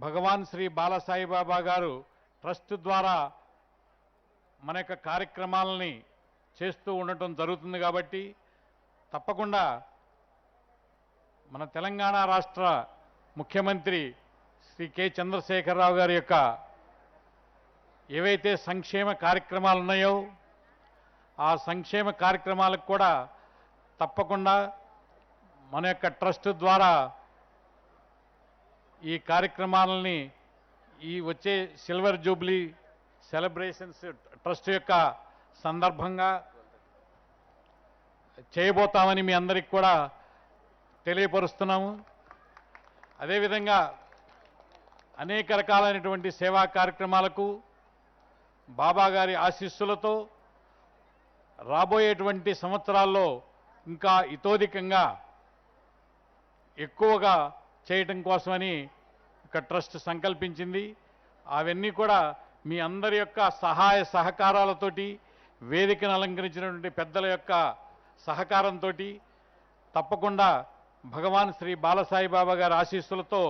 భగవాన్ శ్రీ బాలసాయిబాబా గారు ట్రస్ట్ ద్వారా మన యొక్క కార్యక్రమాలని చేస్తూ ఉండటం జరుగుతుంది కాబట్టి తప్పకుండా మన తెలంగాణ రాష్ట్ర ముఖ్యమంత్రి శ్రీ కె చంద్రశేఖరరావు గారి యొక్క ఏవైతే సంక్షేమ కార్యక్రమాలు ఉన్నాయో ఆ సంక్షేమ కార్యక్రమాలకు కూడా తప్పకుండా మన యొక్క ట్రస్ట్ ద్వారా ఈ కార్యక్రమాలని ఈ వచ్చే సిల్వర్ జూబ్లీ సెలబ్రేషన్స్ ట్రస్ట్ యొక్క సందర్భంగా చేయబోతామని మీ అందరికీ కూడా తెలియపరుస్తున్నాము. అదేవిధంగా అనేక రకాలైనటువంటి సేవా కార్యక్రమాలకు బాబా గారి ఆశీస్సులతో రాబోయేటువంటి సంవత్సరాల్లో ఇంకా ఇతోధికంగా ఎక్కువగా చేయటం కోసమని ఒక ట్రస్ట్ సంకల్పించింది. అవన్నీ కూడా మీ అందరి యొక్క సహాయ సహకారాలతోటి వేదికను అలంకరించినటువంటి పెద్దల యొక్క సహకారంతో తప్పకుండా భగవాన్ శ్రీ బాలసాయిబాబా గారి ఆశీస్సులతో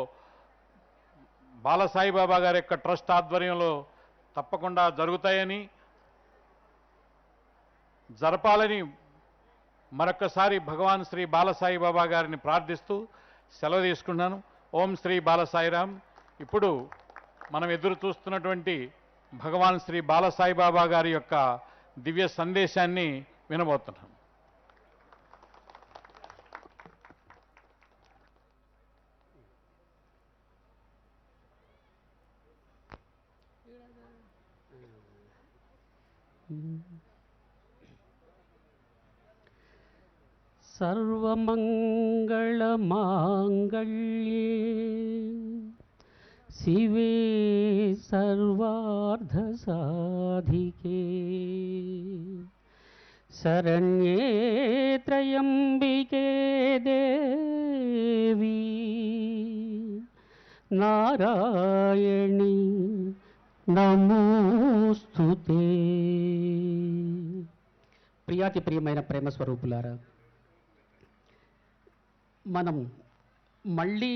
బాలసాయిబాబా గారి యొక్క ట్రస్ట్ ఆధ్వర్యంలో తప్పకుండా జరుగుతాయని జరపాలని మరొక్కసారి భగవాన్ శ్రీ బాలసాయిబాబా గారిని ప్రార్థిస్తూ సెలవు తీసుకున్నాను. ఓం శ్రీ బాలసాయిరామ్. ఇప్పుడు మనం ఎదురు చూస్తున్నటువంటి భగవాన్ శ్రీ బాలసాయిబాబా గారి యొక్క దివ్య సందేశాన్ని వినబోతున్నాం. సర్వమంగళమాంగళ్యే శివే సర్వార్థసాధికే శరణ్యే త్రయంబికే దేవి నారాయణి నమోస్తుతే. ప్రియాతి ప్రియమైన ప్రేమ స్వరూపులారా, మనం మళ్ళీ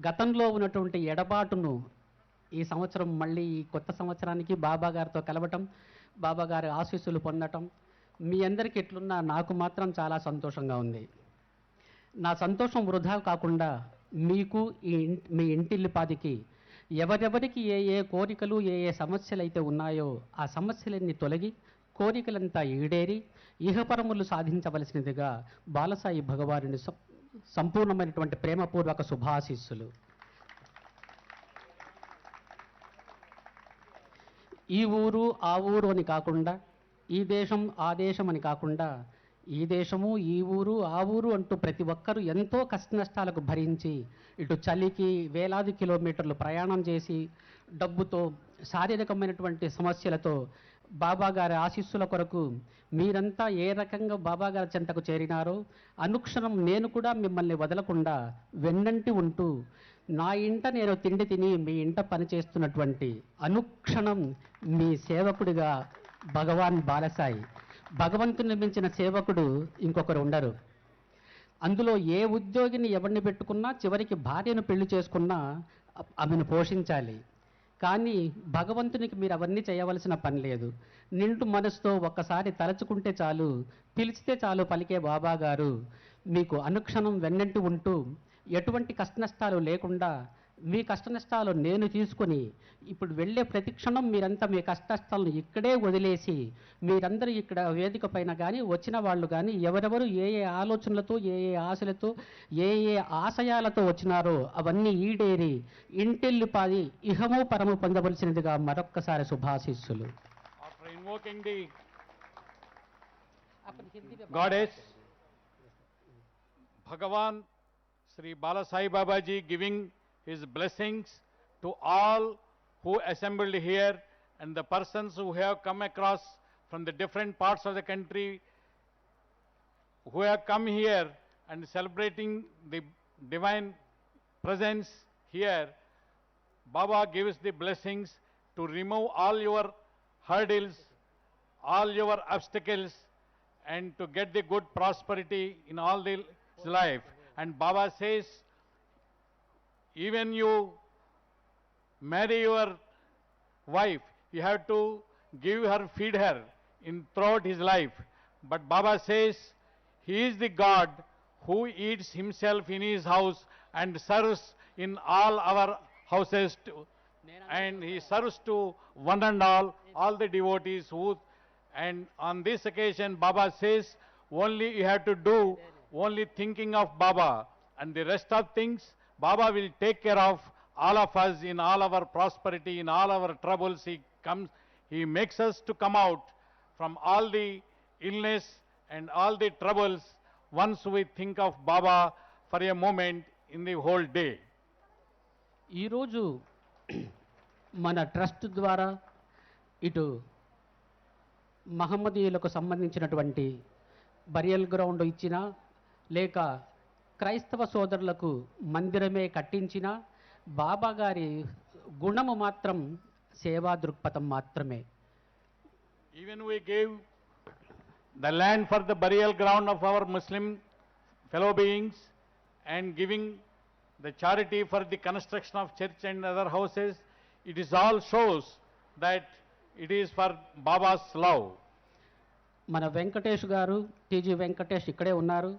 గతంలో ఉన్నటువంటి ఎడబాటును ఈ సంవత్సరం మళ్ళీ ఈ కొత్త సంవత్సరానికి బాబా గారితో కలవటం, బాబా గారి ఆశీస్సులు పొందటం మీ అందరికీ ఎట్లున్నా నాకు మాత్రం చాలా సంతోషంగా ఉంది. నా సంతోషం వృధా కాకుండా మీకు మీ ఇంటిల్లిపాదికి ఎవరెవరికి ఏ ఏ కోరికలు ఏ ఏ సమస్యలు అయితే ఉన్నాయో ఆ సమస్యలన్నీ తొలగి కోరికలంతా ఈడేరి ఇహపరములు సాధించవలసినదిగా బాలసాయి భగవానుని సంపూర్ణమైనటువంటి ప్రేమపూర్వక శుభాశీస్సులు. ఈ ఊరు ఆ ఊరు అని కాకుండా, ఈ దేశం ఆ దేశం అని కాకుండా, ఈ దేశము ఈ ఊరు ఆ ఊరు అంటూ ప్రతి ఒక్కరూ ఎంతో కష్టనష్టాలకు భరించి ఇటు చలికి వేలాది కిలోమీటర్లు ప్రయాణం చేసి డబ్బుతో శారీరకమైనటువంటి సమస్యలతో బాబా గారి ఆశీస్సుల కొరకు మీరంతా ఏ రకంగా బాబా గారి చెంతకు చేరినారో అనుక్షణం నేను కూడా మిమ్మల్ని వదలకుండా వెన్నంటి ఉంటూ నా ఇంట నేను తిండి తిని మీ ఇంట పనిచేస్తున్నటువంటి అనుక్షణం మీ సేవకుడిగా భగవాన్ బాలసాయి. భగవంతుని మించిన సేవకుడు ఇంకొకరు ఉండరు. అందులో ఏ ఉద్యోగిని ఎవరిని పెట్టుకున్నా చివరికి భార్యను పెళ్లి చేసుకున్నా ఆమెను పోషించాలి. కానీ భగవంతునికి మీరు అవన్నీ చేయవలసిన పని లేదు. నిండు మనసుతో ఒక్కసారి తలచుకుంటే చాలు, పిలిచితే చాలు పలికే బాబా గారు మీకు అనుక్షణం వెన్నంటి ఉంటూ ఎటువంటి కష్టనష్టాలు లేకుండా మీ కష్టనష్టాలు నేను తీసుకొని ఇప్పుడు వెళ్ళే ప్రతి క్షణం మీరంతా మీ కష్టనష్టాలను ఇక్కడే వదిలేసి మీరందరూ ఇక్కడ వేదిక పైన కానీ వచ్చిన వాళ్ళు కానీ ఎవరెవరు ఏ ఏ ఆలోచనలతో ఏ ఏ ఆశలతో ఏ ఏ ఆశయాలతో వచ్చినారో అవన్నీ ఈడేరి ఇంటిల్లిపాది ఇహము పరము పొందవలసినదిగా మరొక్కసారి శుభాశీస్సులు. Bhagavan Sri Balasai Babaji giving his blessings to all who assembled here and the persons who have come across from the different parts of the country who have come here and celebrating the divine presence here. Baba gives the blessings to remove all your hurdles, all your obstacles, and to get the good prosperity in all the life. And Baba says, even you marry your wife, you have to give her, feed her in throughout his life. But Baba says he is the God who eats himself in his house and serves in all our houses and he serves to one and all the devotees who, and on this occasion Baba says only you have to do only thinking of Baba and the rest of things Baba will take care of all of us in all our prosperity, in all our troubles. He makes us to come out from all the illness and all the troubles once we think of Baba for a moment in the whole day. ఈరోజు మన trust ద్వారా ఇటు మహమ్మదీయులకు సంబంధించినటువంటి burial ground ఇచ్చినా లేక క్రైస్తవ సోదరులకు మందిరమే కట్టించినా బాబా గారి గుణము మాత్రం సేవా దృక్పథం మాత్రమే. Even we gave the land for the burial ground of our Muslim fellow beings and giving the charity for the construction of church and other houses, it is all shows that it is for Baba's love. మన వెంకటేష్ గారు, TG Venkatesh ఇక్కడే ఉన్నారు.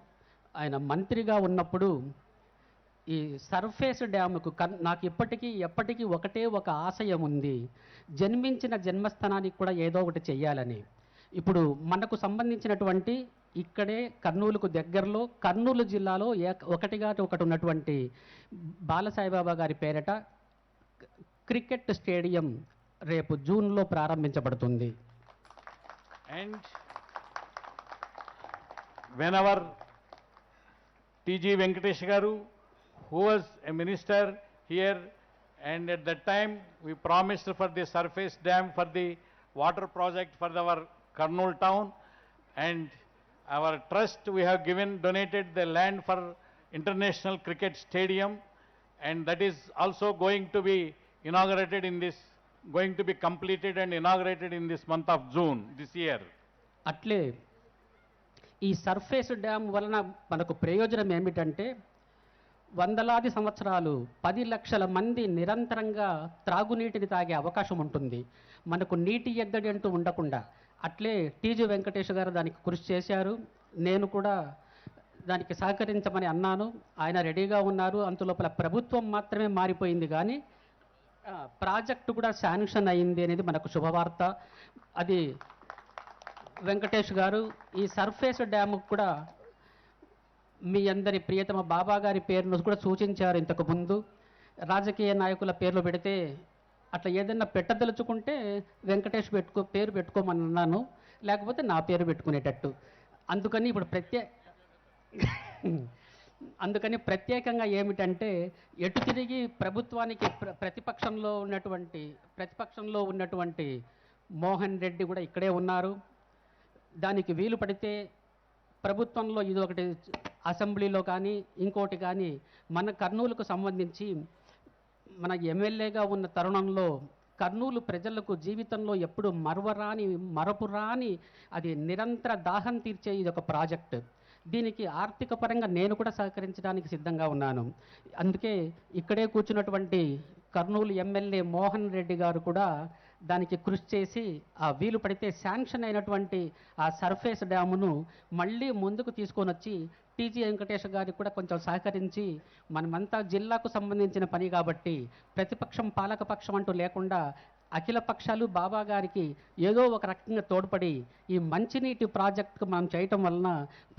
ఆయన మంత్రిగా ఉన్నప్పుడు ఈ surface డ్యాముకు నాకు ఎప్పటికీ ఒకటే ఒక ఆశయం ఉంది, జన్మించిన జన్మస్థానానికి కూడా ఏదో ఒకటి చెయ్యాలని. ఇప్పుడు మనకు సంబంధించినటువంటి ఇక్కడే కర్నూలుకు దగ్గరలో కర్నూలు జిల్లాలో ఒకటి ఉన్నటువంటి బాలసాయిబాబా గారి పేరట క్రికెట్ స్టేడియం రేపు జూన్లో ప్రారంభించబడుతుంది. And whenever T.G. Venkatesh Garu, who was a minister here, and at that time we promised for the surface dam for the water project for our Kurnool town, and our trust we have donated the land for international cricket stadium, and that is also going to be inaugurated going to be completed and inaugurated in this month of June this year. అట్లే ఈ surface dam వలన మనకు ప్రయోజనం ఏమిటంటే వందలాది సంవత్సరాలు 10 లక్షల మంది నిరంతరంగా త్రాగునీటిని తాగే అవకాశం ఉంటుంది. మనకు నీటి ఎద్దడి అంటూ ఉండకుండా. అట్లే టీజీ వెంకటేష్ గారు దానికి కృషి చేశారు. నేను కూడా దానికి సహకరించమని అన్నాను. ఆయన రెడీగా ఉన్నారు. అంతలోపల ప్రభుత్వం మాత్రమే మారిపోయింది కానీ ప్రాజెక్టు కూడా శాంక్షన్ అయింది అనేది మనకు శుభవార్త. అది వెంకటేష్ గారు ఈ సర్ఫేస్ డ్యాముకు కూడా మీ అందరి ప్రియతమ బాబా గారి పేరును కూడా సూచించారు. ఇంతకు ముందు రాజకీయ నాయకుల పేర్లు పెడితే అట్లా ఏదైనా పెట్టదలుచుకుంటే వెంకటేష్ పేరు పెట్టుకోమని అన్నాను, లేకపోతే నా పేరు పెట్టుకునేటట్టు. అందుకని ప్రత్యేకంగా ఏమిటంటే ఎటు తిరిగి ప్రభుత్వానికి ప్రతిపక్షంలో ఉన్నటువంటి మోహన్ రెడ్డి కూడా ఇక్కడే ఉన్నారు. దానికి వీలు పడితే ప్రభుత్వంలో ఇది ఒకటి అసెంబ్లీలో కానీ ఇంకోటి కానీ మన కర్నూలుకు సంబంధించి మన ఎమ్మెల్యేగా ఉన్న తరుణంలో కర్నూలు ప్రజలకు జీవితంలో ఎప్పుడు మరపురాని అది నిరంతర దాహం తీర్చే ఇది ఒక ప్రాజెక్ట్. దీనికి ఆర్థిక పరంగా నేను కూడా సహకరించడానికి సిద్ధంగా ఉన్నాను. అందుకే ఇక్కడే కూర్చున్నటువంటి కర్నూలు ఎమ్మెల్యే మోహన్ రెడ్డి గారు కూడా దానికి కృషి చేసి ఆ వీలు పడితే శాంక్షన్ అయినటువంటి ఆ సర్ఫేస్ డ్యామును మళ్ళీ ముందుకు తీసుకొని వచ్చి టీజీ వెంకటేష్ గారికి కూడా కొంచెం సహకరించి మనమంతా జిల్లాకు సంబంధించిన పని కాబట్టి ప్రతిపక్షం పాలకపక్షం అంటూ లేకుండా అఖిల పక్షాలు బాబా గారికి ఏదో ఒక రకంగా తోడ్పడి ఈ మంచినీటి ప్రాజెక్టుకు మనం చేయటం వలన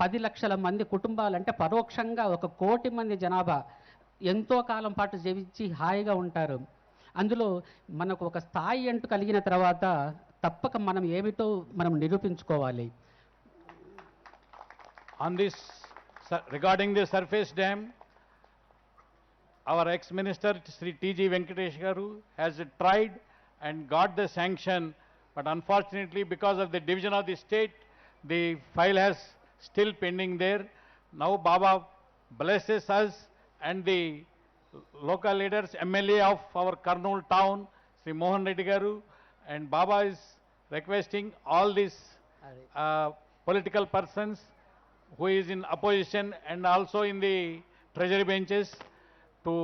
10 లక్షల మంది కుటుంబాలంటే పరోక్షంగా 1 కోటి మంది జనాభా ఎంతో కాలం పాటు జీవించి హాయిగా ఉంటారు. అందులో మనకు ఒక స్థాయి అంటూ కలిగిన తర్వాత తప్పక మనం ఏమిటో మనం నిరూపించుకోవాలి. On this, regarding the surface dam, our ex-minister Sri T.G. Venkatesh Garu has tried and got the sanction, but unfortunately because of the division of the state, the file has still pending there. Now Baba blesses us and the local leaders, MLA of our Kurnool town, Sri Mohan Reddy Garu, and Baba is requesting all these political persons who is in opposition and also in the treasury benches to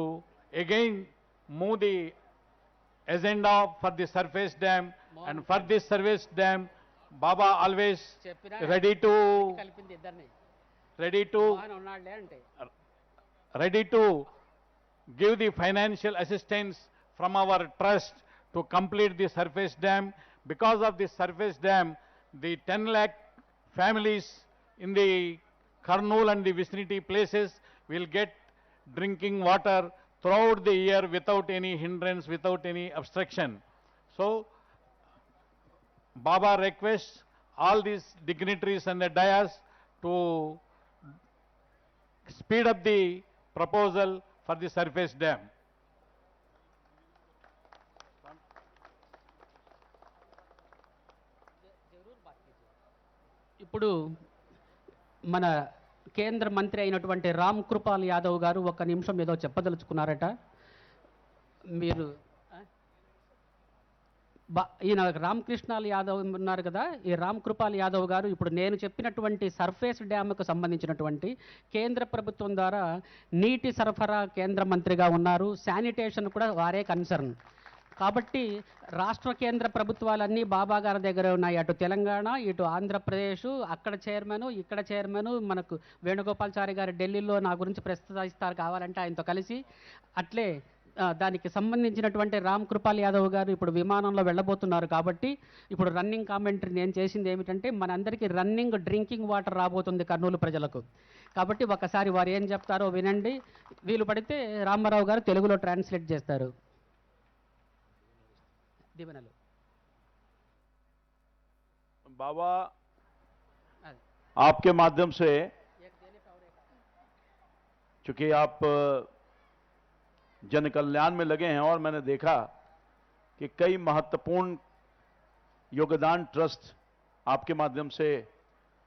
again move the agenda for the surface dam, and for this surface dam, Baba always ready to ready to give the financial assistance from our trust to complete the surface dam. Because of this surface dam, the 10 lakh families in the Kurnool and the vicinity places will get drinking water throughout the year without any hindrance, without any obstruction. So, Baba requests all these dignitaries and the dayas to speed up the proposal for the surface dam. ఇప్పుడు మన కేంద్ర మంత్రి అయినటువంటి రామ్ కృపాల్ యాదవ్ గారు ఒక నిమిషం ఏదో చెప్పదలుచుకున్నారట. మీరు ఈయన రామకృష్ణాల్ యాదవ్ ఉన్నారు కదా, ఈ రామ్ కృపాల్ యాదవ్ గారు ఇప్పుడు నేను చెప్పినటువంటి సర్ఫేస్ డ్యామ్కు సంబంధించినటువంటి కేంద్ర ప్రభుత్వం ద్వారా నీటి సరఫరా కేంద్ర మంత్రిగా ఉన్నారు. శానిటేషన్ కూడా వారే కన్సర్న్. కాబట్టి రాష్ట్ర కేంద్ర ప్రభుత్వాలన్నీ బాబా గారి దగ్గర ఉన్నాయి. అటు తెలంగాణ, ఇటు ఆంధ్రప్రదేశ్, అక్కడ చైర్మన్, ఇక్కడ చైర్మన్, మనకు వేణుగోపాల్చారి గారు ఢిల్లీలో నా గురించి ప్రస్తావిస్తారు కావాలంటే ఆయనతో కలిసి. అట్లే దానికి సంబంధించినటువంటి రామ్ కృపాల్ యాదవ్ గారు ఇప్పుడు విమానంలో వెళ్ళబోతున్నారు. కాబట్టి ఇప్పుడు రన్నింగ్ కామెంటరీ నేను చేసింది ఏమిటంటే, మనందరికీ రన్నింగ్ డ్రింకింగ్ వాటర్ రాబోతుంది కర్నూలు ప్రజలకు. కాబట్టి ఒకసారి వారు ఏం చెప్తారో వినండి. వీలు పడితే రామారావు గారు తెలుగులో ట్రాన్స్లేట్ చేస్తారు. దీవెనలు. बाबा आपके माध्यम से, चूंकि आप जन कल्याण में लगे हैं और मैंने देखा कि कई महत्वपूर्ण योगदान ट्रस्ट आपके माध्यम से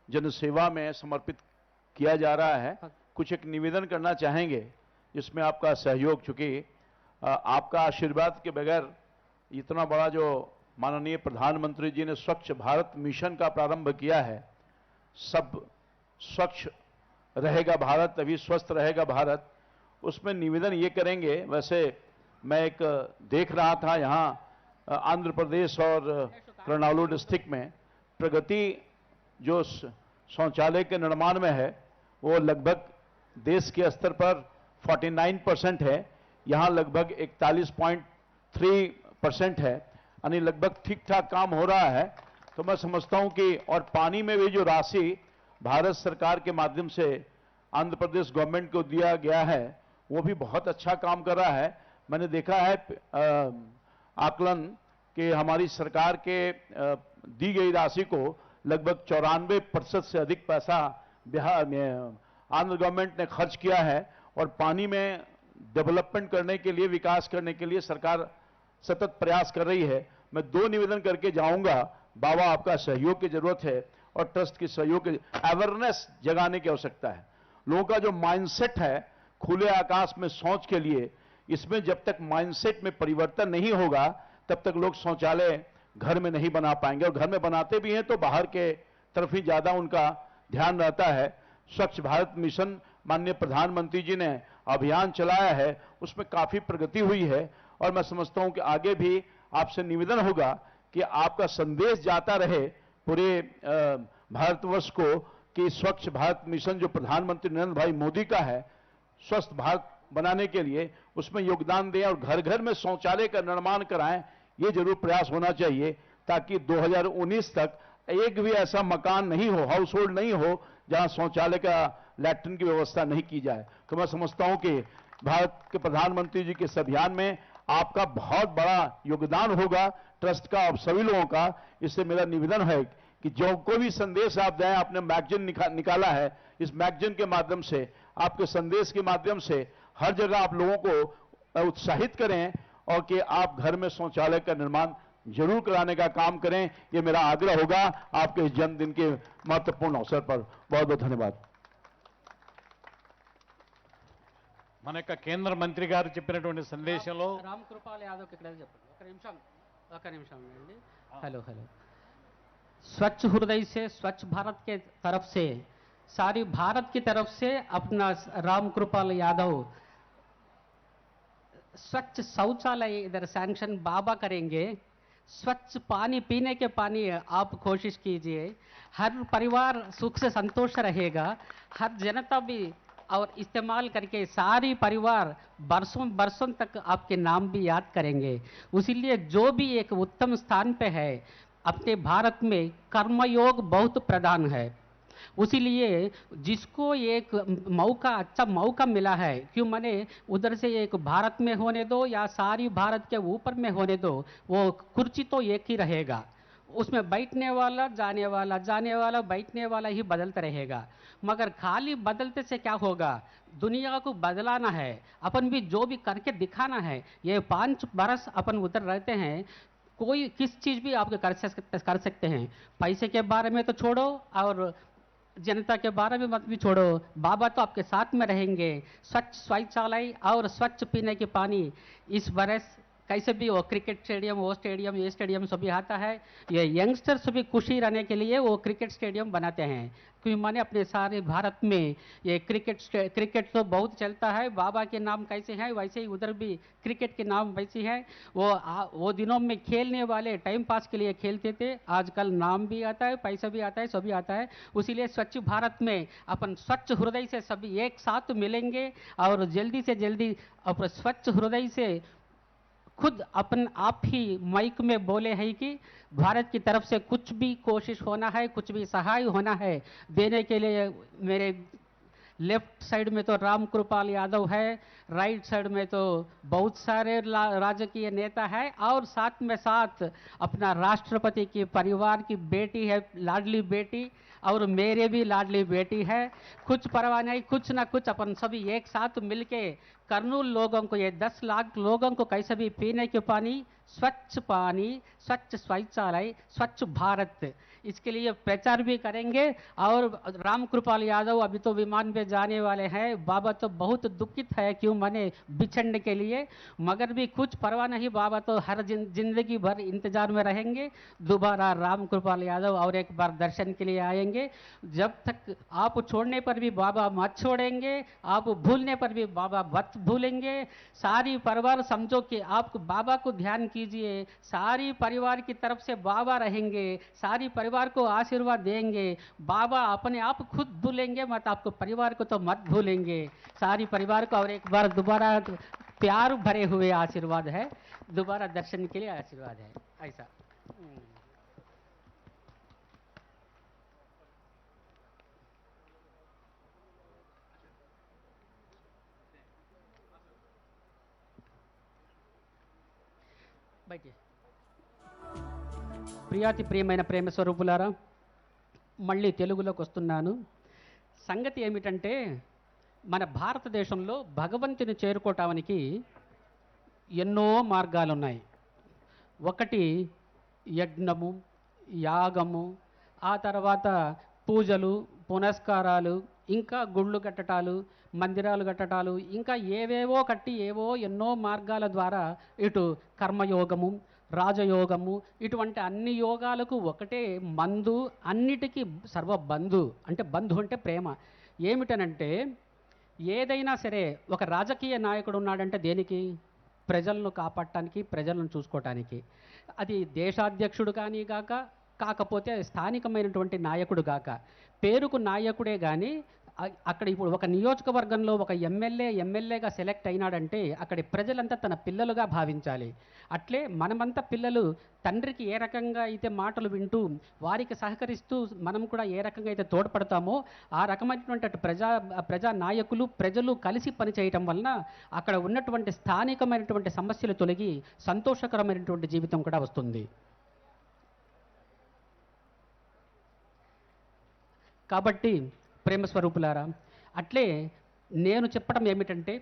जनसेवा में समर्पित किया जा रहा है. कुछ एक निवेदन करना चाहेंगे जिसमें आपका सहयोग, चूंकि आपका आशीर्वाद के बगैर इतना बड़ा जो माननीय प्रधानमंत्री जी ने स्वच्छ भारत मिशन का प्रारंभ किया है, सब स्वच्छ रहेगा भारत तभी स्वस्थ रहेगा भारत, उसमें निवेदन ये करेंगे. वैसे मैं एक देख रहा था यहाँ आंध्र प्रदेश और कर्नालू डिस्ट्रिक्ट में प्रगति जो शौचालय के निर्माण में है वो लगभग देश के स्तर पर 49% है. यहाँ लगभग 41.3% है, यानी लगभग ठीक ठाक काम हो रहा है. तो मैं समझता हूं कि और पानी में भी जो राशि भारत सरकार के माध्यम से आंध्र प्रदेश गवर्नमेंट को दिया गया है वो भी बहुत अच्छा काम कर रहा है. मैंने देखा है आकलन कि हमारी सरकार के दी गई राशि को लगभग 94% से अधिक पैसा बिहार में आंध्र गवर्नमेंट ने खर्च किया है. और पानी में डेवलपमेंट करने के लिए, विकास करने के लिए सरकार सतत प्रयास कर रही है. मैं दो निवेदन करके जाऊंगा. बाबा आपका सहयोग की जरूरत है और ट्रस्ट की सहयोग की, अवेयरनेस जगाने की आवश्यकता है. लोगों का जो माइंडसेट है खुले आकाश में शौच के लिए, इसमें जब तक माइंडसेट में परिवर्तन नहीं होगा तब तक लोग शौचालय घर में नहीं बना पाएंगे. और घर में बनाते भी हैं तो बाहर के तरफ ही ज्यादा उनका ध्यान रहता है. स्वच्छ भारत मिशन माननीय प्रधानमंत्री जी ने अभियान चलाया है, उसमें काफी प्रगति हुई है. और मैं समझता हूं कि आगे भी आपसे निवेदन होगा कि आपका संदेश जाता रहे पूरे भारतवर्ष को कि स्वच्छ भारत मिशन जो प्रधानमंत्री नरेंद्र भाई मोदी का है, स्वस्थ भारत बनाने के लिए उसमें योगदान दें और घर घर में शौचालय का निर्माण कराएं. ये जरूर प्रयास होना चाहिए ताकि 2019 तक एक भी ऐसा मकान नहीं हो, हाउस होल्ड नहीं हो जहां शौचालय का, लैट्रिन की व्यवस्था नहीं की जाए. तो मैं समझता हूं कि भारत के प्रधानमंत्री जी के इस अभियान में आपका बहुत बड़ा योगदान होगा, ट्रस्ट का और सभी लोगों का. इससे मेरा निवेदन है कि जो कोई भी संदेश आप दें, आपने मैगजीन निकाला है, इस मैगजीन के माध्यम से, आपके संदेश के माध्यम से हर जगह आप लोगों को उत्साहित करें और कि आप घर में शौचालय का निर्माण जरूर कराने का काम करें. ये मेरा आग्रह होगा आपके इस जन्मदिन के महत्वपूर्ण अवसर पर. बहुत बहुत धन्यवाद. మన యొక్క కేంద్ర మంత్రి గారు చెప్పినటువంటి సందేశంలో రామ్ కృపాల్ యాదవ్ ఇక్కడ చెప్పండి. ఒక నిమిషం అండి. हेलो स्वच्छ हृदय से स्वच्छ भारत के तरफ से, सारी भारत की तरफ से अपना राम कृपाल यादव स्वच्छ शौचालय इधर सैंक्शन बाबा करेंगे, स्वच्छ पानी पीने के पानी आप कोशिश कीजिए, हर परिवार सुख से संतोष रहेगा, हर जनता भी और इस्तेमाल करके सारी परिवार बरसों बरसों तक आपके नाम भी याद करेंगे। इसीलिए जो भी एक उत्तम स्थान पे है अपने भारत में कर्मयोग बहुत प्रधान है। उसीलिए जिसको एक मौका अच्छा मौका मिला है, क्यों माने उधर से एक भारत में होने दो या सारी भारत के ऊपर में होने दो, वो कुर्सी तो एक ही रहेगा, उसमें बैठने वाला जाने वाला बैठने वाला ही बदलता रहेगा। मगर खाली बदलते से क्या होगा, दुनिया को बदलाना है, अपन भी जो भी करके दिखाना है। ये 5 बरस अपन उधर रहते हैं, कोई किस चीज़ भी आपके कर सकते हैं। पैसे के बारे में तो छोड़ो और जनता के बारे में मत भी छोड़ो, बाबा तो आपके साथ में रहेंगे। स्वच्छ शौचालय और स्वच्छ पीने के पानी इस बरस कैसे भी वो क्रिकेट स्टेडियम, वो स्टेडियम, ये स्टेडियम सभी आता है। ये यंगस्टर्स भी खुशी रहने के लिए वो क्रिकेट स्टेडियम बनाते हैं, क्योंकि माने अपने सारे भारत में ये क्रिकेट तो बहुत चलता है। बाबा के नाम कैसे हैं वैसे ही उधर भी क्रिकेट के नाम वैसे है। वो दिनों में खेलने वाले टाइम पास के लिए खेलते थे, आजकल नाम भी आता है, पैसा भी आता है, सभी आता है। इसीलिए स्वच्छ भारत में अपन स्वच्छ हृदय से सभी एक साथ मिलेंगे और जल्दी से जल्दी अपन स्वच्छ हृदय से खुद अपन आप ही माइक में बोले हैं कि भारत की तरफ से कुछ भी कोशिश होना है, कुछ भी सहाय होना है देने के लिए। मेरे लेफ्ट साइड में तो राम कृपाल यादव है, राइट साइड में तो बहुत सारे राजकीय नेता है और साथ में साथ अपना राष्ट्रपति की परिवार की बेटी है, लाडली बेटी, और मेरे भी लाडली बेटी है। कुछ परवाह नहीं, कुछ ना कुछ अपन सभी एक साथ मिलके कर्नूल लोगों को, ये 10 लाख लोगों को कैसे भी पीने के पानी, स्वच्छ शौचालय, स्वच्छ भारत, इसके लिए प्रचार भी करेंगे। और राम कृपाल यादव अभी तो विमान पे जाने वाले हैं, बाबा तो बहुत दुखित है, क्यों माने बिछड़ने के लिए, मगर भी कुछ परवाह नहीं, बाबा तो हर जिंदगी भर इंतजार में रहेंगे। दोबारा राम कृपाल यादव और एक बार दर्शन के लिए आएंगे। जब तक आप छोड़ने पर भी बाबा मत छोड़ेंगे, आप भूलने पर भी बाबा मत भूलेंगे। सारी परिवार समझो कि आप बाबा को ध्यान कीजिए, सारी परिवार की तरफ से बाबा रहेंगे, सारी परिवार को आशीर्वाद देंगे। बाबा अपने आप खुद भूलेंगे मत, आपको परिवार को तो मत भूलेंगे। सारी परिवार को और एक बार दोबारा प्यार भरे हुए आशीर्वाद है, दोबारा दर्शन के लिए आशीर्वाद है। ऐसा बैठिए। ప్రియాతి ప్రియమైన ప్రేమ స్వరూపులారా, మళ్ళీ తెలుగులోకి వస్తున్నాను. సంగతి ఏమిటంటే, మన భారతదేశంలో భగవంతుని చేరుకోవటానికి ఎన్నో మార్గాలు ఉన్నాయి. ఒకటి యజ్ఞము, యాగము, ఆ తర్వాత పూజలు, పునస్కారాలు, ఇంకా గుళ్ళు కట్టటాలు, మందిరాలు కట్టటాలు, ఇంకా ఏవేవో కట్టి ఏవో ఎన్నో మార్గాల ద్వారా ఇటు కర్మయోగము, రాజయోగము, ఇటువంటి అన్ని యోగాలకు ఒకటే మందు, అన్నిటికీ సర్వబంధు. అంటే బంధు అంటే ప్రేమ. ఏమిటనంటే, ఏదైనా సరే ఒక రాజకీయ నాయకుడు ఉన్నాడంటే దేనికి? ప్రజలను కాపాడటానికి, ప్రజలను చూసుకోవటానికి. అది దేశాధ్యక్షుడు కానీ గాక, కాకపోతే స్థానికమైనటువంటి నాయకుడు గాక, పేరుకు నాయకుడే కానీ అక్కడ ఇప్పుడు ఒక నియోజకవర్గంలో ఒక ఎమ్మెల్యేగా సెలెక్ట్ అయినాడంటే అక్కడి ప్రజలంతా తన పిల్లలుగా భావించాలి. అట్లే మనమంతా పిల్లలు తండ్రికి ఏ రకంగా అయితే మాటలు వింటూ వారికి సహకరిస్తూ మనం కూడా ఏ రకంగా అయితే తోడ్పడతామో ఆ రకమైనటువంటి ప్రజా నాయకులు, ప్రజలు కలిసి పనిచేయటం వలన అక్కడ ఉన్నటువంటి స్థానికమైనటువంటి సమస్యలు తొలగి సంతోషకరమైనటువంటి జీవితం కూడా వస్తుంది. కాబట్టి ప్రేమ స్వరూపులారా, అట్లే నేను చెప్పడం ఏమిటంటే,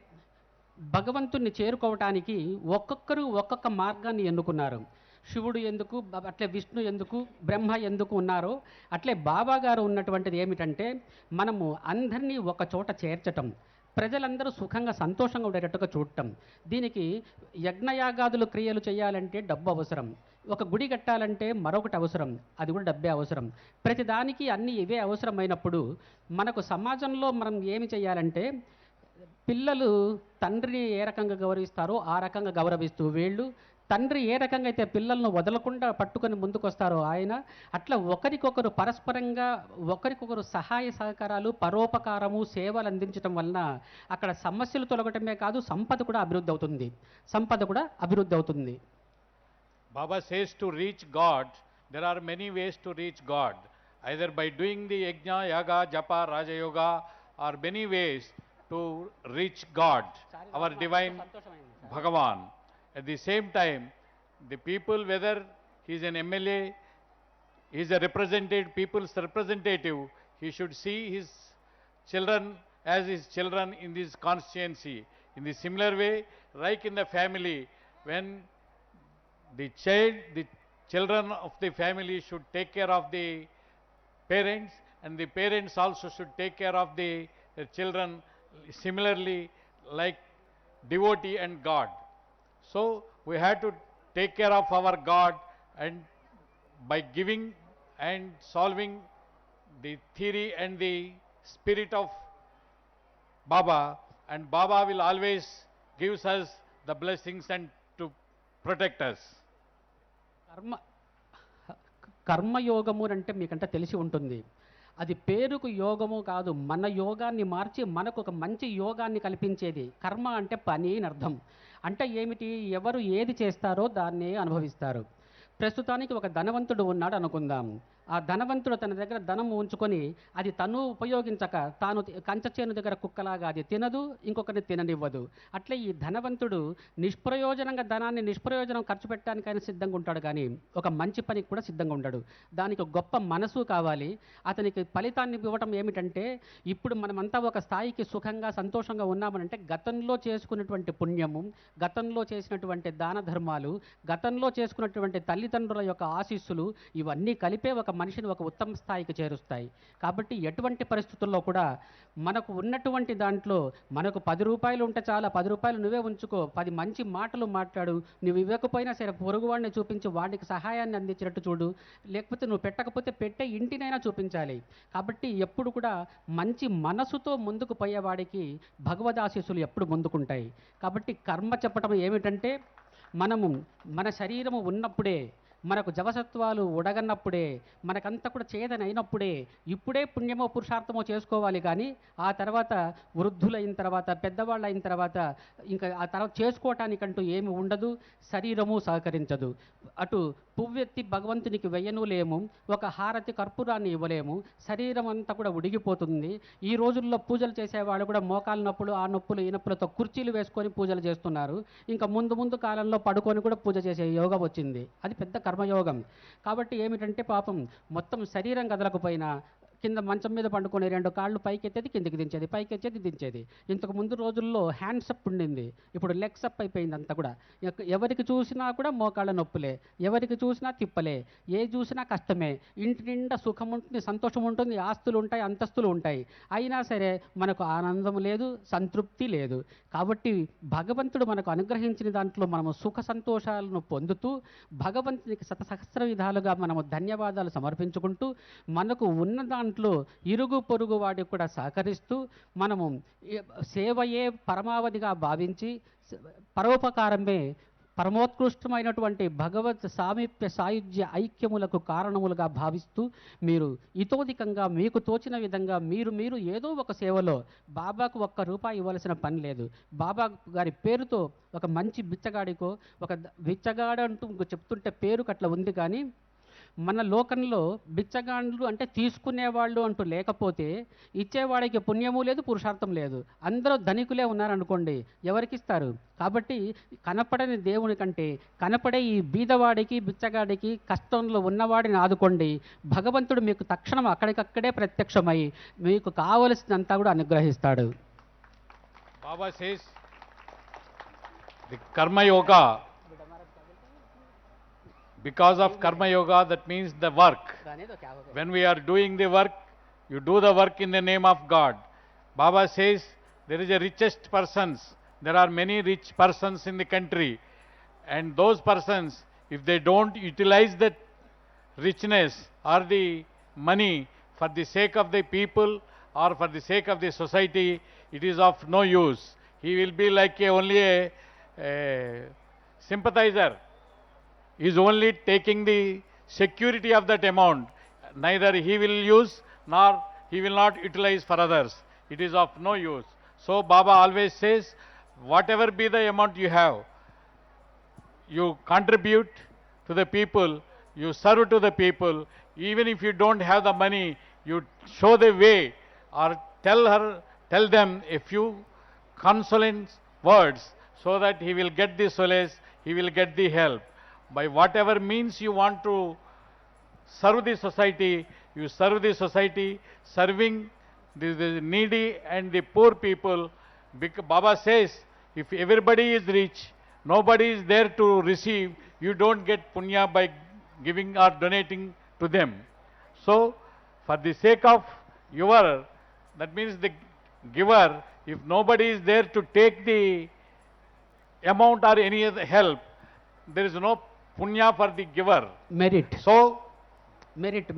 భగవంతుణ్ణి చేరుకోవటానికి ఒక్కొక్కరు ఒక్కొక్క మార్గాన్ని ఎన్నుకున్నారు. శివుడు ఎందుకు, అట్లే విష్ణు ఎందుకు, బ్రహ్మ ఎందుకు ఉన్నారో అట్లే బాబా గారు ఉన్నటువంటిది ఏమిటంటే, మనము అందరినీ ఒక చోట చేర్చటం, ప్రజలందరూ సుఖంగా సంతోషంగా ఉండేటట్టుగా చూడటం. దీనికి యజ్ఞయాగాదులు క్రియలు చేయాలంటే డబ్బు అవసరం, ఒక గుడి కట్టాలంటే మరొకటి అవసరం, అది కూడా డబ్బే అవసరం. ప్రతిదానికి అన్నీ ఇవే అవసరమైనప్పుడు మనకు సమాజంలో మనం ఏమి చేయాలంటే, పిల్లలు తండ్రిని ఏ రకంగా గౌరవిస్తారో ఆ రకంగా గౌరవిస్తూ వీళ్ళు, తండ్రి ఏ రకంగా అయితే పిల్లలను వదలకుండా పట్టుకొని ముందుకొస్తారో ఆయన, అట్లా ఒకరికొకరు పరస్పరంగా ఒకరికొకరు సహాయ సహకారాలు, పరోపకారము, సేవలు అందించడం వలన అక్కడ సమస్యలు తొలగటమే కాదు, సంపద కూడా అభివృద్ధి అవుతుంది. Baba says to reach God, there are many ways to reach God. Either by doing the yajna, yaga, japa, raja yoga, or many ways to reach God, our divine Bhagavan. At the same time, the people, whether he is an MLA, he is a representative, people's representative, he should see his children as his children in this constituency. In the similar way, like in the family, when the children of the family should take care of the parents, and the parents also should take care of their children, similarly like devotee and God. So we have to take care of our God, and by giving and solving the theory and the spirit of Baba, and Baba will always gives us the blessings and to protect us. కర్మయోగము అంటే మీకంటే తెలిసి ఉంటుంది. అది పేరుకు యోగము కాదు, మన యోగాన్ని మార్చి మనకు ఒక మంచి యోగాన్ని కల్పించేది. కర్మ అంటే పని అని అర్థం. అంటే ఏమిటి? ఎవరు ఏది చేస్తారో దాన్నే అనుభవిస్తారు. ప్రస్తుతానికి ఒక ధనవంతుడు ఉన్నాడు అనుకుందాం. ఆ ధనవంతుడు తన దగ్గర ధనం ఉంచుకొని అది తను ఉపయోగించక తాను కంచచేను దగ్గర కుక్కలాగా అది తినదు, ఇంకొకరిని తిననివ్వదు. అట్లే ఈ ధనవంతుడు నిష్ప్రయోజనంగా ధనాన్ని నిష్ప్రయోజనం ఖర్చు పెట్టడానికైనా సిద్ధంగా ఉంటాడు, కానీ ఒక మంచి పనికి కూడా సిద్ధంగా ఉండడు. దానికి గొప్ప మనసు కావాలి. అతనికి ఫలితాన్ని ఇవ్వటం ఏమిటంటే, ఇప్పుడు మనమంతా ఒక స్థాయికి సుఖంగా సంతోషంగా ఉన్నామనంటే గతంలో చేసుకున్నటువంటి పుణ్యము, గతంలో చేసినటువంటి దాన ధర్మాలు, గతంలో చేసుకున్నటువంటి తల్లిదండ్రుల యొక్క ఆశీస్సులు, ఇవన్నీ కలిపే ఒక మనిషిని ఒక ఉత్తమ స్థాయికి చేరుస్తాయి. కాబట్టి ఎటువంటి పరిస్థితుల్లో కూడా మనకు ఉన్నటువంటి దాంట్లో మనకు 10 రూపాయలు ఉంటే చాలా, 10 రూపాయలు నువ్వే ఉంచుకో, 10 మంచి మాటలు మాట్లాడు, నువ్వు ఇవ్వకపోయినా సరే పొరుగువాడిని చూపించి వాడికి సహాయాన్ని అందించినట్టు చూడు, లేకపోతే నువ్వు పెట్టకపోతే పెట్టే ఇంటినైనా చూపించాలి. కాబట్టి ఎప్పుడు కూడా మంచి మనసుతో ముందుకు పోయేవాడికి భగవదాశీస్సులు ఎప్పుడు ముందుకుంటాయి. కాబట్టి కర్మ చెప్పడం ఏమిటంటే, మనము మన శరీరము ఉన్నప్పుడే, మనకు జవసత్వాలు ఉడగన్నప్పుడే, మనకంతా కూడా చేదనైనప్పుడే, ఇప్పుడే పుణ్యమో పురుషార్థమో చేసుకోవాలి. కానీ ఆ తర్వాత వృద్ధులైన తర్వాత, పెద్దవాళ్ళు అయిన తర్వాత ఇంకా ఆ తర్వాత చేసుకోవటానికంటూ ఏమి ఉండదు, శరీరము సహకరించదు. అటు పువ్వెత్తి భగవంతునికి వెయ్యను లేము, ఒక హారతి కర్పూరాన్ని ఇవ్వలేము, శరీరం అంతా కూడా ఉడిగిపోతుంది. ఈ రోజుల్లో పూజలు చేసేవాళ్ళు కూడా మోకాలు నొప్పులు, ఆ నొప్పులు, ఈ నొప్పులతో కుర్చీలు వేసుకొని పూజలు చేస్తున్నారు. ఇంకా ముందు కాలంలో పడుకొని కూడా పూజ చేసే యోగం వచ్చింది. అది పెద్ద కర్మయోగం. కాబట్టి ఏమిటంటే పాపం మొత్తం శరీరం కదలకపోయినా కింద మంచం మీద పండుకొని 2 కాళ్ళు పైకెత్తేది, కిందికి దించేది, పైకెచ్చేది, దించేది. ఇంతకు ముందు రోజుల్లో హ్యాండ్స్ అప్ ఉండింది, ఇప్పుడు లెగ్స్ అప్ అయిపోయింది అంతా కూడా. ఎవరికి చూసినా కూడా మోకాళ్ళ నొప్పులే, ఎవరికి చూసినా తిప్పలే, ఏ చూసినా కష్టమే. ఇంటి నిండా సుఖం ఉంటుంది, సంతోషం ఉంటుంది, ఆస్తులు ఉంటాయి, అంతస్తులు ఉంటాయి. అయినా సరే మనకు ఆనందం లేదు, సంతృప్తి లేదు. కాబట్టి భగవంతుడు మనకు అనుగ్రహించిన దాంట్లో మనము సుఖ సంతోషాలను పొందుతూ భగవంతునికి శతసహస్ర విధాలుగా మనము ధన్యవాదాలు సమర్పించుకుంటూ, మనకు ఉన్న దాంట్లో ఇరుగు పొరుగు వాడికి కూడా సహకరిస్తూ, మనము సేవయే పరమావధిగా భావించి పరోపకారమే పరమోత్కృష్టమైనటువంటి భగవత్ సామీప్య సాయుధ్య ఐక్యములకు కారణములుగా భావిస్తూ, మీరు ఇతోధికంగా మీకు తోచిన విధంగా మీరు ఏదో ఒక సేవలో, బాబాకు ₹1 ఇవ్వాల్సిన పని లేదు. బాబా గారి పేరుతో ఒక మంచి బిచ్చగాడికో, ఒక బిచ్చగాడంటూ చెప్తుంటే పేరుకు అట్లా ఉంది, కానీ మన లోకంలో బిచ్చగాండ్లు అంటే తీసుకునేవాళ్ళు అంటూ లేకపోతే ఇచ్చేవాడికి పుణ్యము లేదు, పురుషార్థం లేదు. అందరూ ధనికులే ఉన్నారనుకోండి, ఎవరికిస్తారు? కాబట్టి కనపడని దేవుని కంటే కనపడే ఈ బీదవాడికి, బిచ్చగాడికి, కష్టంలో ఉన్నవాడిని ఆదుకోండి. భగవంతుడు మీకు తక్షణం అక్కడికక్కడే ప్రత్యక్షమై మీకు కావలసినంతా కూడా అనుగ్రహిస్తాడు. Baba says the karma yoga, because of karma yoga, that means the work. When we are doing the work, you do the work in the name of God. Baba says there is a richest persons. There are many rich persons in the country, and those persons, if they don't utilize that richness or the money for the sake of the people or for the sake of the society, it is of no use. He will be like only a sympathizer. He is only taking the security of that amount. Neither he will use nor he will not utilize for others. It is of no use. So Baba always says, whatever be the amount you have, you contribute to the people, you serve to the people. Even if you don't have the money, you show the way or tell them a few consoling words so that he will get the solace, he will get the help. By whatever means you want to serve the society, you serve the society, serving the needy and the poor people. Baba says, if everybody is rich, nobody is there to receive, you don't get punya by giving or donating to them. So, for the sake of your, that means the giver, if nobody is there to take the amount or any other help, there is no punya for the giver. Merit. So, Merit.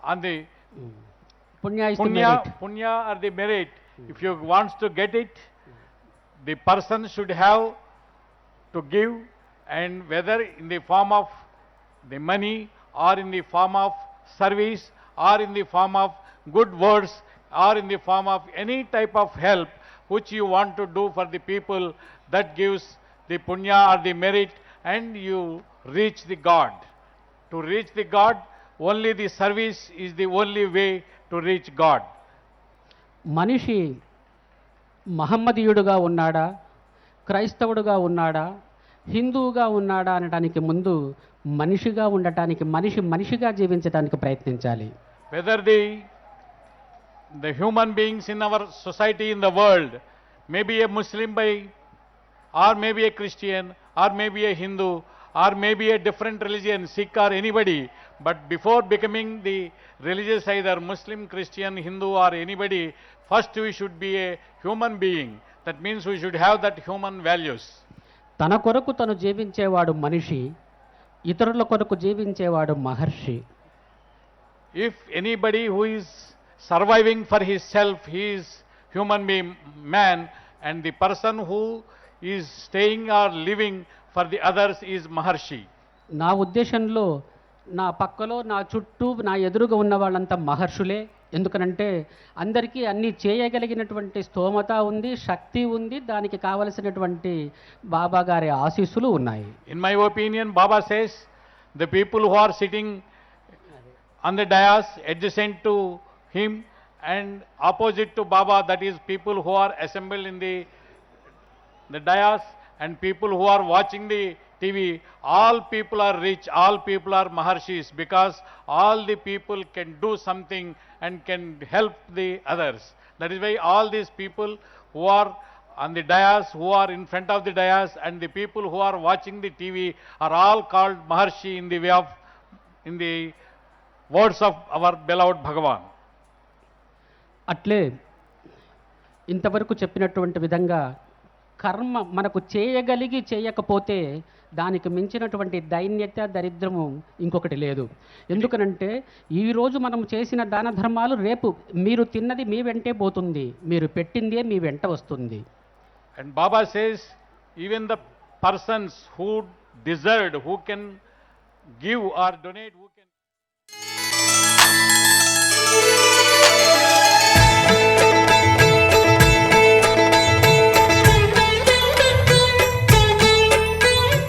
on the Punya is the merit. punya or the merit, if you wants to get it, the person should have to give, and whether in the form of the money or in the form of service or in the form of good words or in the form of any type of help which you want to do for the people, that gives the punya or the merit, and you reach the God. To reach the God, only the service is the only way to reach God. మనిషి మహమ్మదీయుడుగా ఉన్నాడా, క్రైస్తవుడుగా ఉన్నాడా, హిందువుగా ఉన్నాడా అనడానికి ముందు మనిషిగా ఉండటానికి, మనిషిగా జీవించడానికి ప్రయత్నించాలి. Whether the human beings in our society, in the world, may be a Muslim or maybe a Christian or maybe a Hindu or maybe a different religion, Sikh or anybody, but before becoming the religious, either Muslim, Christian, Hindu or anybody, first we should be a human being. That means we should have that human values. తన కొరకు తను జీవించేవాడు మనిషి, ఇతరుల కొరకు జీవించేవాడు మహర్షి. If anybody who is surviving for his self, he is human being, man, and the person who is staying or living for the others is Maharshi. నా ఉద్దేశంలో నా పక్కలో, నా చుట్టూ, నా ఎదురుగా ఉన్న వాళ్ళంతా మహర్షులే. ఎందుకనంటే అందరికీ అన్నీ చేయగలిగినటువంటి స్తోమత ఉంది, శక్తి ఉంది, దానికి కావలసినటువంటి బాబా గారి ఆశీస్సులు ఉన్నాయి. In my opinion, Baba says, the people who are sitting on the dais adjacent to him and opposite to Baba, that is people who are assembled in the dais and people who are watching the TV, all people are rich, all people are Maharshis, because all the people can do something and can help the others. That is why all these people who are on the dais, who are in front of the dais, and the people who are watching the TV are all called Maharshi in the way of, in the words of our beloved Bhagavan. అట్లే ఇంతవరకు చెప్పినటువంటి విధంగా కర్మ మనకు చేయగలిగి చేయకపోతే దానికి మించినటువంటి దైన్యత, దరిద్రము ఇంకొకటి లేదు. ఎందుకనంటే ఈరోజు మనం చేసిన దాన ధర్మాలు రేపు మీరు తిన్నది మీ వెంటే పోతుంది, మీరు పెట్టిందే మీ వెంట వస్తుంది. And Baba says, even the persons who deserved, who can give or donate, who can